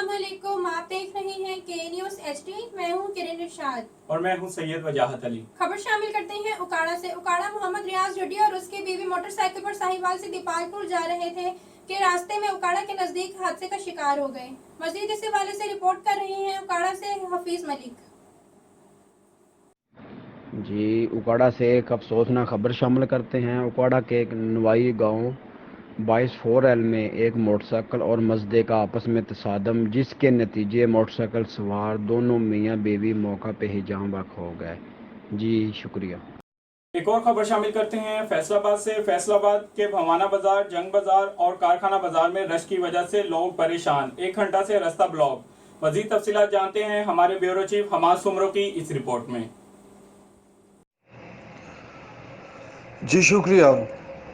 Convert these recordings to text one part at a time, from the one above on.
अस्सलाम वालेकुम। आप देख रहे हैं के न्यूज़ HD। मैं हूं किरण इरशाद और मैं हूं सैयद वजाहत अली। खबर शामिल करते हैं उकाड़ा से। उकाड़ा मोहम्मद रियाज जडी और उसकी बीवी मोटरसाइकिल पर साहिवाल से दीपालपुर जा रहे थे कि रास्ते में उकाड़ा के नजदीक हादसे का शिकार हो गए। मजीद इस हवाले से रिपोर्ट कर रहे हैं उकाड़ा से हफीज मलिक। जी, उकाड़ा से एक अफसोसनाक खबर शामिल करते हैं। उकाड़ा के एक नवाई गांव 22/4L में एक मोटरसाइकिल और मजदे का आपस में तसादम, जिसके नतीजे मोटरसाइकिल सवार दोनों मियां बीवी मौका पे ही जान बहक हो गए। जी शुक्रिया। एक और खबर शामिल करते हैं फैसलाबाद से। फैसलाबाद के भवाना बाजार, जंग बाजार और कारखाना बाजार में रश की वजह से लोग परेशान। 1 घंटा से रास्ता ब्लॉक। मजीद तफसीलात जानते हैं हमारे ब्यूरो चीफ हमाद सुमरो की इस रिपोर्ट में। जी शुक्रिया।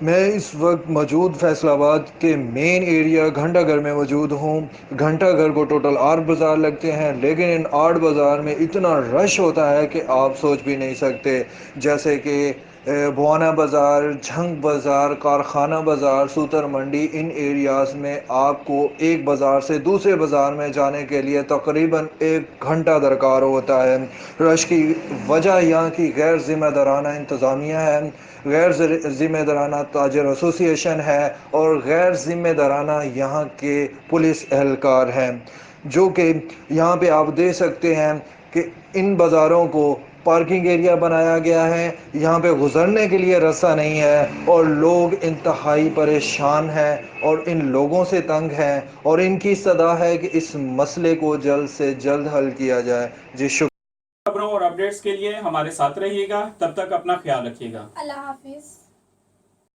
मैं इस वक्त मौजूद फैसलाबाद के मेन एरिया घंटाघर में मौजूद हूँ। घंटाघर को टोटल 8 बाज़ार लगते हैं, लेकिन इन 8 बाज़ार में इतना रश होता है कि आप सोच भी नहीं सकते। जैसे कि भवाना बाज़ार, झंग बाज़ार, कारखाना बाज़ार, सूतर मंडी, इन एरियाज़ में आपको एक बाज़ार से दूसरे बाज़ार में जाने के लिए तकरीबन 1 घंटा दरकार होता है। रश की वजह यहाँ की गैर ज़िम्मेदाराना इंतज़ामिया है, गैर ज़िम्मेदाराना ताजर एसोसिएशन है और गैर ज़िम्मेदाराना यहाँ के पुलिस एहलकार हैं, जो कि यहाँ पे आप देख सकते हैं कि इन बाज़ारों को पार्किंग एरिया बनाया गया है। यहाँ पे गुजरने के लिए रास्ता नहीं है और लोग इंतहाई परेशान हैं और इन लोगों से तंग हैं और इनकी सदा है कि इस मसले को जल्द से जल्द हल किया जाए। जी खबरों और अपडेट्स के लिए हमारे साथ रहिएगा। तब तक अपना ख्याल रखिएगा। अल्लाह हाफिज।